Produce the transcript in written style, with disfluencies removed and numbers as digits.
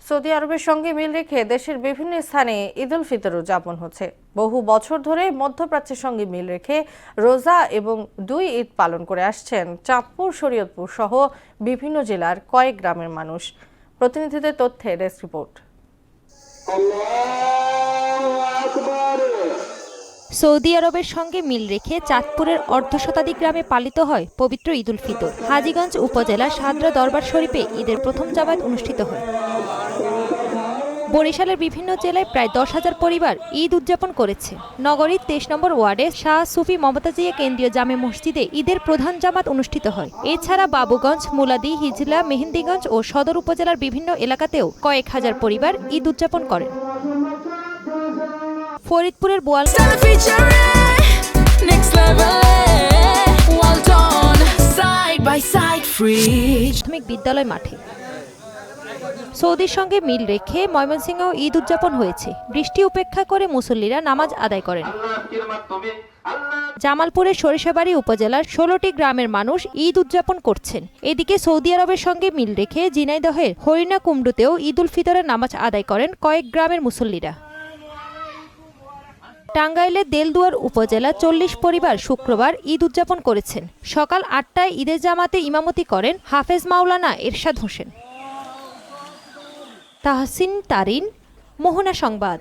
Saudi আরবের সঙ্গে মিল রেখে দেশের বিভিন্ন স্থানে ঈদ উল ফিতর উদযাপন হচ্ছে। বহু বছর ধরে মধ্যপ্রাচ্যের সঙ্গে মিল রেখে রোজা এবং দুই ঈদ পালন করে আসছেন চাঁদপুর, শরীয়তপুর সহ বিভিন্ন জেলার কয়েক গ্রামের মানুষ। প্রতিনিধিদের তথ্যে ডেস্ক রিপোর্ট। সৌদি আরবের সঙ্গে মিল রেখে চাঁদপুরের অর্ধশতাধিক গ্রামে পালিত হয় পবিত্র ঈদ উল ফিতর। হাজীগঞ্জ উপজেলার সাদরা দরবার শরীফে ঈদের প্রথম জামাত অনুষ্ঠিত হয়। বরিশালের বিভিন্ন জেলায় প্রায় 10,000 পরিবার ঈদ উদযাপন করেছে। নগরীর 23 নম্বর ওয়ার্ডে শাহ সুফি মমতাজিয়া কেন্দ্রীয় জামে মসজিদে ঈদের প্রধান জামাত অনুষ্ঠিত হয়। এছাড়া বাবুগঞ্জ, মুলাদি, হিজলা, মেহেন্দিগঞ্জ ও সদর উপজেলার বিভিন্ন এলাকাতেও কয়েক হাজার পরিবার ঈদ উদযাপন করেন। ফরিদপুরের বোয়াল প্রাথমিক বিদ্যালয় মাঠে সৌদির সঙ্গে মিল রেখে ময়মনসিংহেও ঈদ উদযাপন হয়েছে। বৃষ্টি উপেক্ষা করে মুসল্লিরা নামাজ আদায় করেন। জামালপুরের সরিষাবাড়ী উপজেলার 16টি গ্রামের মানুষ ঈদ উদযাপন করছেন। এদিকে সৌদি আরবের সঙ্গে মিল রেখে ঝিনাইদহের হরিণা কুমড়ুতেও ঈদ উল ফিতরের নামাজ আদায় করেন কয়েক গ্রামের মুসল্লিরা। টাঙ্গাইলের দেলদুয়ার উপজেলা 40 পরিবার শুক্রবার ঈদ উদযাপন করেছেন। সকাল 8টায় ঈদের জামাতে ইমামতি করেন হাফেজ মাওলানা এরশাদ হোসেন। তাহসিন তারিন, মোহনা সংবাদ।